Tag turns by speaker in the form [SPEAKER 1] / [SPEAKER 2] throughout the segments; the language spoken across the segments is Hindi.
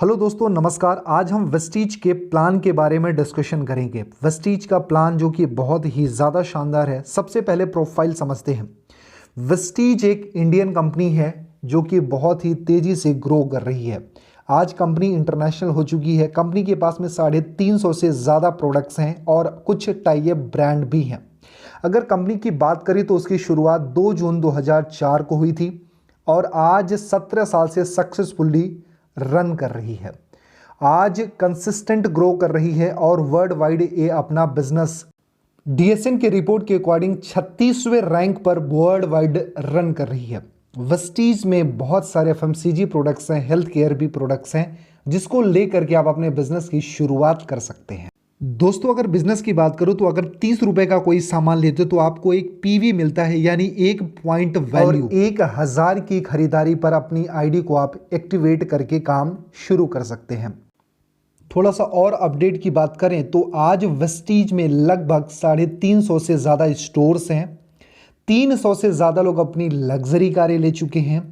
[SPEAKER 1] हेलो दोस्तों, नमस्कार। आज हम वेस्टीज के प्लान के बारे में डिस्कशन करेंगे। वेस्टीज का प्लान जो कि बहुत ही ज़्यादा शानदार है। सबसे पहले प्रोफाइल समझते हैं। वेस्टीज एक इंडियन कंपनी है जो कि बहुत ही तेज़ी से ग्रो कर रही है। आज कंपनी इंटरनेशनल हो चुकी है। कंपनी के पास में 350 से ज़्यादा प्रोडक्ट्स हैं और कुछ टाइप ब्रांड भी हैं। अगर कंपनी की बात करें तो उसकी शुरुआत 2 जून 2004 को हुई थी और आज 17 साल से सक्सेसफुली रन कर रही है। आज कंसिस्टेंट ग्रो कर रही है और वर्ल्ड वाइड ये अपना बिजनेस डीएसएन के रिपोर्ट के अकॉर्डिंग 36वें रैंक पर वर्ल्ड वाइड रन कर रही है। वेस्टीज में बहुत सारे एफएमसीजी प्रोडक्ट्स हैं, हेल्थ केयर भी प्रोडक्ट्स हैं, जिसको लेकर के आप अपने बिजनेस की शुरुआत कर सकते हैं। दोस्तों, अगर बिजनेस की बात करूं तो अगर 30 रुपए का कोई सामान लेते हो तो आपको एक पीवी मिलता है, यानी एक पॉइंट वैल्यू। 1000 की खरीदारी पर अपनी आईडी को आप एक्टिवेट करके काम शुरू कर सकते हैं। थोड़ा सा और अपडेट की बात करें तो आज वेस्टीज में लगभग 350 से ज़्यादा स्टोर्स हैं। 300 से ज़्यादा लोग अपनी लग्जरी कारें ले चुके हैं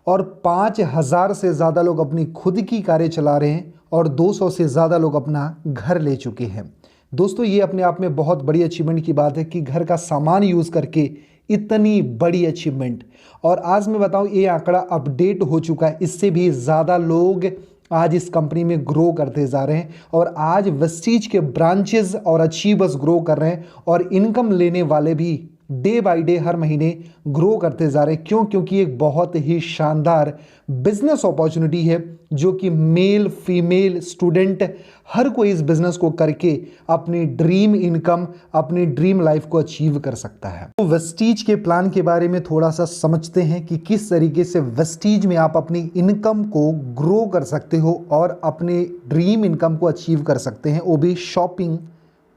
[SPEAKER 1] और 5000 से ज़्यादा लोग अपनी खुद की कारें चला रहे हैं और 200 से ज़्यादा लोग अपना घर ले चुके हैं। दोस्तों, ये अपने आप में बहुत बड़ी अचीवमेंट की बात है कि घर का सामान यूज़ करके इतनी बड़ी अचीवमेंट। और आज मैं बताऊं, ये आंकड़ा अपडेट हो चुका है। इससे भी ज़्यादा लोग आज इस कंपनी में ग्रो करते जा रहे हैं और आज वेस्टीज के ब्रांचेस और अचीवर्स ग्रो कर रहे हैं और इनकम लेने वाले भी डे बाय डे हर महीने ग्रो करते जा रहे हैं। क्यों? क्योंकि एक बहुत ही शानदार बिजनेस अपॉर्चुनिटी है जो कि मेल फीमेल स्टूडेंट हर कोई इस बिजनेस को करके अपनी ड्रीम इनकम, अपनी ड्रीम लाइफ को अचीव कर सकता है। तो वेस्टीज के प्लान के बारे में थोड़ा सा समझते हैं कि किस तरीके से वेस्टीज में आप अपनी इनकम को ग्रो कर सकते हो और अपने ड्रीम इनकम को अचीव कर सकते हैं, वो भी शॉपिंग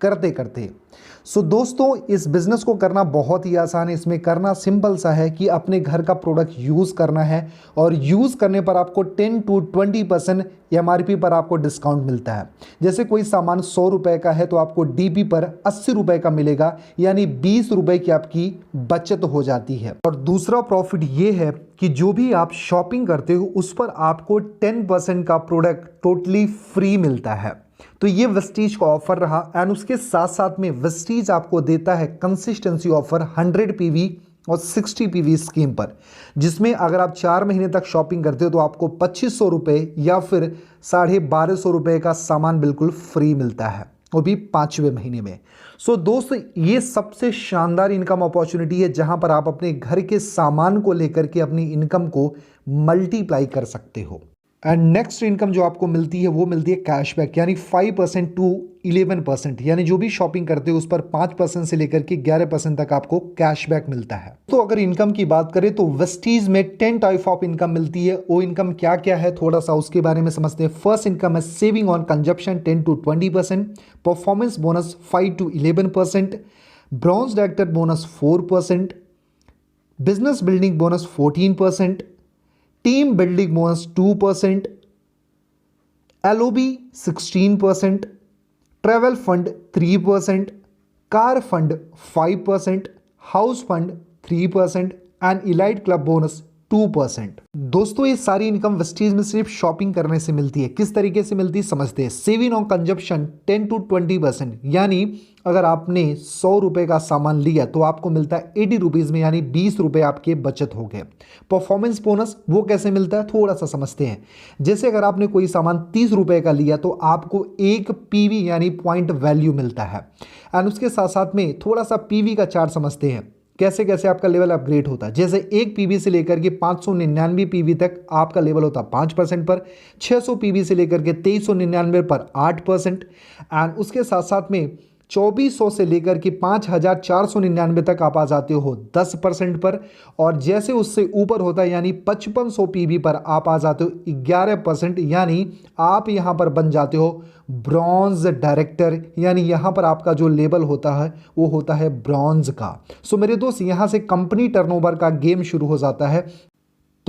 [SPEAKER 1] करते करते। दोस्तों, इस बिजनेस को करना बहुत ही आसान है। इसमें करना सिंपल सा है कि अपने घर का प्रोडक्ट यूज़ करना है और यूज़ करने पर आपको 10 to 20% एमआरपी पर आपको डिस्काउंट मिलता है। जैसे कोई सामान 100 रुपए का है तो आपको डीपी पर 80 रुपए का मिलेगा, यानी 20 रुपए की आपकी बचत हो जाती है। और दूसरा प्रॉफिट ये है कि जो भी आप शॉपिंग करते हो उस पर आपको 10% का प्रोडक्ट टोटली फ्री मिलता है। तो ये वेस्टीज का ऑफर रहा। एंड उसके साथ साथ में वेस्टीज आपको देता है कंसिस्टेंसी ऑफर 100 पीवी और 60 पीवी स्कीम पर, जिसमें अगर आप 4 महीने तक शॉपिंग करते हो तो आपको 2500 रुपये या फिर 1250 रुपये का सामान बिल्कुल फ्री मिलता है, वो भी 5वें महीने में। दोस्त, ये सबसे शानदार इनकम अपॉर्चुनिटी है जहां पर आप अपने घर के सामान को लेकर के अपनी इनकम को मल्टीप्लाई कर सकते हो। एंड नेक्स्ट इनकम जो आपको मिलती है वो मिलती है कैशबैक, यानी 5% to 11%, यानी जो भी शॉपिंग करते हो उस पर 5% से लेकर के 11% तक आपको कैशबैक मिलता है। तो अगर इनकम की बात करें तो वेस्टीज में 10 टाइप ऑफ इनकम मिलती है। वो इनकम क्या क्या है थोड़ा सा उसके बारे में समझते हैं। फर्स्ट इनकम है saving on consumption 10 to 20%, performance bonus 5 to 11%, bronze director bonus 4%, business building bonus 14%, team building bonus 2%, LOB 16%, travel fund 3%, car fund 5%, house fund 3% and elite club bonus 2%। दोस्तों, ये सारी इनकम वेस्टीज में सिर्फ शॉपिंग करने से मिलती है। किस तरीके से मिलती है समझते हैं। सेविंग ऑन कंजप्शन 10 to 20%, यानी अगर आपने 100 रुपए का सामान लिया तो आपको मिलता है 80 रुपीज़ में, यानी 20 रुपए आपके बचत हो गए। परफॉर्मेंस बोनस वो कैसे मिलता है थोड़ा सा समझते हैं। जैसे अगर आपने कोई सामान 30 रुपए का लिया तो आपको एक पीवी यानी पॉइंट वैल्यू मिलता है। एंड उसके साथ साथ में थोड़ा सा पीवी का चार्ट समझते हैं, कैसे कैसे आपका लेवल अपग्रेड होता है। जैसे 1 पीवी से लेकर के 599 पीवी तक आपका लेवल होता है 5% पर, 600 पीवी से लेकर के 2399 पर 8%, एंड उसके साथ साथ में 2400 से लेकर के 5499 तक आप आ जाते हो 10% पर, और जैसे उससे ऊपर होता है यानी 5500 पीवी पर आप आ जाते हो 11%, यानी आप यहाँ पर बन जाते हो ब्रॉन्ज डायरेक्टर, यानी यहाँ पर आपका जो लेवल होता है वो होता है ब्रॉन्ज का। मेरे दोस्त, यहाँ से कंपनी टर्नओवर का गेम शुरू हो जाता है।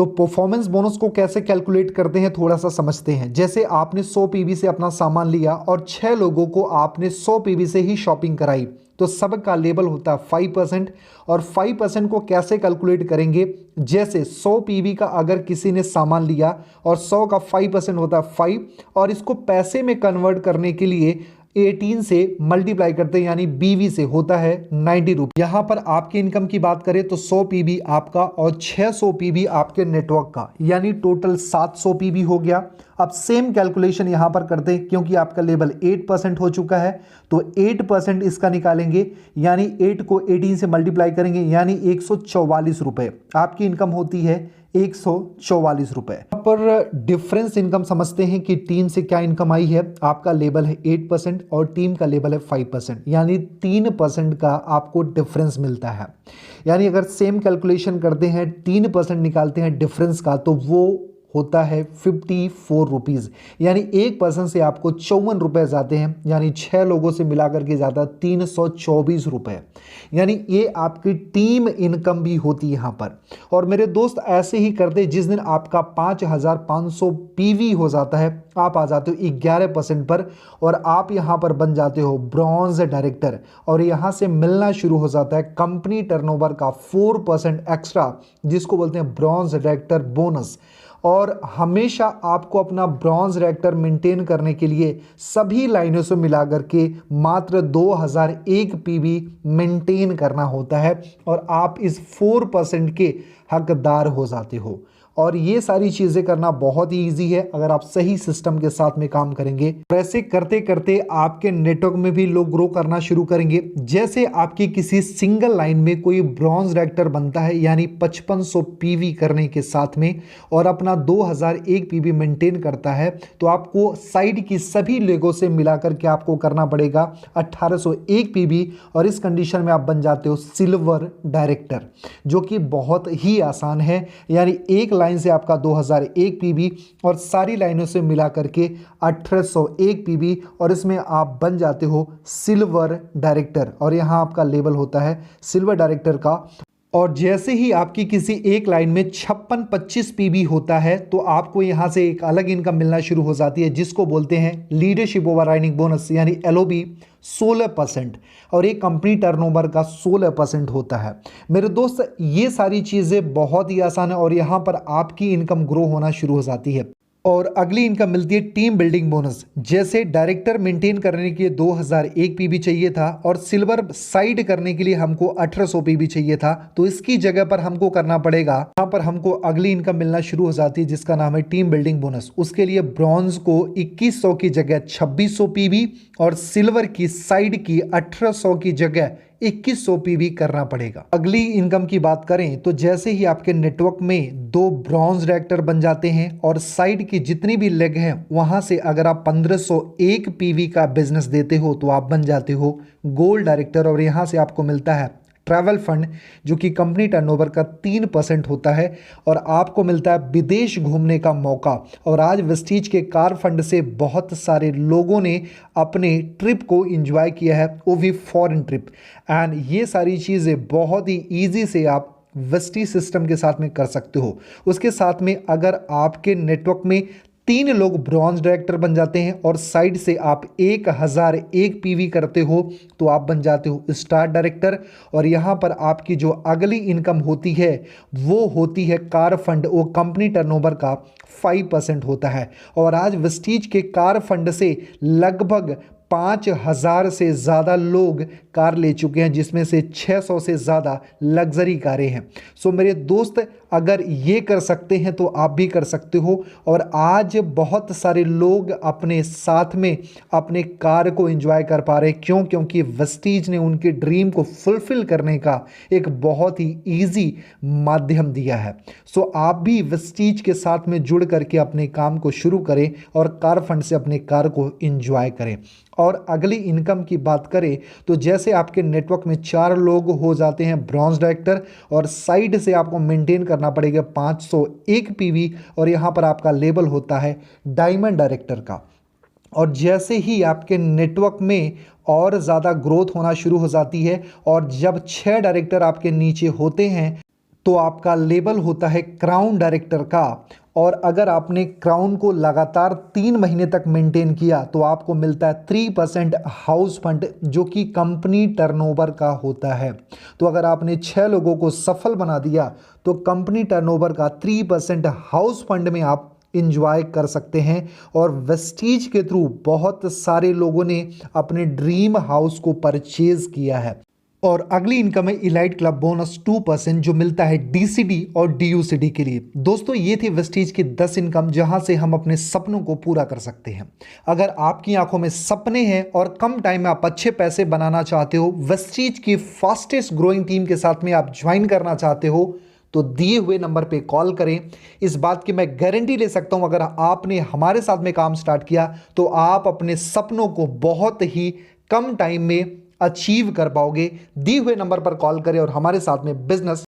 [SPEAKER 1] तो परफॉर्मेंस बोनस को कैसे कैलकुलेट करते हैं थोड़ा सा समझते हैं। जैसे आपने 100 पीवी से अपना सामान लिया और 6 लोगों को आपने 100 पीवी से ही शॉपिंग कराई, तो सबका लेबल होता है 5%। और 5% को कैसे कैलकुलेट करेंगे, जैसे 100 पीवी का अगर किसी ने सामान लिया और 100 का 5% होता है 5, और इसको पैसे में कन्वर्ट करने के लिए 18 से मल्टीप्लाई करते हैं, यानी बीवी से होता है 90 रुपये। यहाँ पर आपकी इनकम की बात करें तो 100 पीवी आपका और 600 पीवी आपके नेटवर्क का, यानी टोटल 700 पीवी हो गया। अब सेम कैलकुलेशन यहाँ पर करते हैं, क्योंकि आपका लेवल 8% हो चुका है तो 8% इसका निकालेंगे, यानी 8 को 18 से मल्टीप्लाई करेंगे, यानी 144 रुपये आपकी इनकम होती है, 144 रुपये। यहाँ पर डिफरेंस इनकम समझते हैं कि टीम से क्या इनकम आई है। आपका लेवल है 8% और टीम का लेवल है 5%, यानी 3% का आपको डिफरेंस मिलता है। यानी अगर सेम कैलकुलेशन करते हैं 3% निकालते हैं डिफरेंस का, तो वो होता है 54 रुपीज़, यानी 1% से आपको 54 रुपये जाते हैं, यानी 6 लोगों से मिलाकर के जाता है 324 रुपये, यानी ये आपकी टीम इनकम भी होती है यहाँ पर। और मेरे दोस्त ऐसे ही करते, जिस दिन आपका 5500 पीवी हो जाता है, आप आ जाते हो 11% पर और आप यहाँ पर बन जाते हो ब्रॉन्ज डायरेक्टर, और यहाँ से मिलना शुरू हो जाता है कंपनी टर्नओवर का 4% एक्स्ट्रा, जिसको बोलते हैं ब्रॉन्ज डायरेक्टर बोनस। और हमेशा आपको अपना ब्रॉन्ज डायरेक्टर मेंटेन करने के लिए सभी लाइनों से मिलाकर के मात्र 2001 पीवी मेंटेन करना होता है, और आप इस 4% के हकदार हो जाते हो। और ये सारी चीज़ें करना बहुत ही ईजी है अगर आप सही सिस्टम के साथ में काम करेंगे। वैसे करते करते आपके नेटवर्क में भी लोग ग्रो करना शुरू करेंगे। जैसे आपकी किसी सिंगल लाइन में कोई ब्रॉन्ज डायरेक्टर बनता है, यानी 5500 पीवी करने के साथ में, और अपना 2001 पीवी मेंटेन करता है, तो आपको साइड की सभी लेगों से मिलाकर के आपको करना पड़ेगा 1801 पीवी, और इस कंडीशन में आप बन जाते हो सिल्वर डायरेक्टर, जो कि बहुत ही आसान है। यानी एक लाइन से आपका 2001 पीवी और सारी लाइनों से मिला करके 1801 पीवी, और इसमें आप बन जाते हो सिल्वर डायरेक्टर, और यहां आपका लेवल होता है सिल्वर डायरेक्टर का। और जैसे ही आपकी किसी एक लाइन में 56-25 पीवी होता है, तो आपको यहां से एक अलग इनकम मिलना शुरू हो जाती है, जिसको बोलते हैं लीडरशिप ओवरराइडिंग बोनस, यानी LOB 16%, और एक कंपनी टर्नओवर का 16% होता है। मेरे दोस्त, ये सारी चीज़ें बहुत ही आसान है और यहाँ पर आपकी इनकम ग्रो होना शुरू हो जाती है। और अगली इनकम मिलती है टीम बिल्डिंग बोनस। जैसे डायरेक्टर मेंटेन करने के लिए 2001 पीवी चाहिए था और सिल्वर साइड करने के लिए हमको 1800 पीवी चाहिए था, तो इसकी जगह पर हमको करना पड़ेगा, यहाँ पर हमको अगली इनकम मिलना शुरू हो जाती है, जिसका नाम है टीम बिल्डिंग बोनस। उसके लिए ब्रॉन्ज को 2100 की जगह 2600 पीवी और सिल्वर की साइड की 1800 की जगह 2100 पीवी करना पड़ेगा। अगली इनकम की बात करें तो जैसे ही आपके नेटवर्क में 2 ब्रॉन्ज डायरेक्टर बन जाते हैं और साइड की जितनी भी लेग हैं वहां से अगर आप 1501 पीवी का बिजनेस देते हो, तो आप बन जाते हो गोल्ड डायरेक्टर, और यहां से आपको मिलता है ट्रैवल फंड, जो कि कंपनी टर्नओवर का 3% होता है, और आपको मिलता है विदेश घूमने का मौका। और आज वेस्टीज के कार फंड से बहुत सारे लोगों ने अपने ट्रिप को एंजॉय किया है, वो भी फॉरेन ट्रिप। एंड ये सारी चीज़ें बहुत ही ईजी से आप वेस्टीज सिस्टम के साथ में कर सकते हो। उसके साथ में अगर आपके नेटवर्क में 3 लोग ब्रॉन्ज डायरेक्टर बन जाते हैं और साइड से आप 1001 पीवी करते हो, तो आप बन जाते हो स्टार डायरेक्टर। और यहाँ पर आपकी जो अगली इनकम होती है वो होती है कार फंड, वो कंपनी टर्नओवर का 5% होता है। और आज वेस्टीज के कार फंड से लगभग 5000 से ज़्यादा लोग कार ले चुके हैं, जिसमें से 600 से ज़्यादा लग्जरी कारें हैं। सो मेरे दोस्त, अगर ये कर सकते हैं तो आप भी कर सकते हो। और आज बहुत सारे लोग अपने साथ में अपने कार को एंजॉय कर पा रहे हैं। क्यों? क्योंकि वेस्टीज ने उनके ड्रीम को फुलफिल करने का एक बहुत ही ईजी माध्यम दिया है। सो आप भी वेस्टीज के साथ में जुड़ करके अपने काम को शुरू करें और कार फंड से अपने कार को एंजॉय करें। और अगली इनकम की बात करें तो जैसे आपके नेटवर्क में 4 लोग हो जाते हैं ब्रॉन्ज डायरेक्टर, और साइड से आपको मेंटेन करना पड़ेगा 501 पीवी, और यहाँ पर आपका लेवल होता है डायमंड डायरेक्टर का। और जैसे ही आपके नेटवर्क में और ज़्यादा ग्रोथ होना शुरू हो जाती है, और जब 6 डायरेक्टर आपके नीचे होते हैं, तो आपका लेबल होता है क्राउन डायरेक्टर का। और अगर आपने क्राउन को लगातार 3 महीने तक मेंटेन किया तो आपको मिलता है 3% हाउस फंड, जो कि कंपनी टर्नओवर का होता है। तो अगर आपने 6 लोगों को सफल बना दिया तो कंपनी टर्नओवर का 3% हाउस फंड में आप इंजॉय कर सकते हैं। और वेस्टीज के थ्रू बहुत सारे लोगों ने अपने ड्रीम हाउस को परचेज किया है। और अगली इनकम है इलाइट क्लब बोनस 2%, जो मिलता है डीसीडी और डीयूसीडी के लिए। दोस्तों, ये थी वेस्टीज की 10 इनकम जहां से हम अपने सपनों को पूरा कर सकते हैं। अगर आपकी आंखों में सपने हैं और कम टाइम में आप अच्छे पैसे बनाना चाहते हो, वेस्टीज की फास्टेस्ट ग्रोइंग टीम के साथ में आप ज्वाइन करना चाहते हो, तो दिए हुए नंबर पे कॉल करें। इस बात की मैं गारंटी ले सकता हूं, अगर आपने हमारे साथ में काम स्टार्ट किया तो आप अपने सपनों को बहुत ही कम टाइम में अचीव कर पाओगे। दिए हुए नंबर पर कॉल करें और हमारे साथ में बिजनेस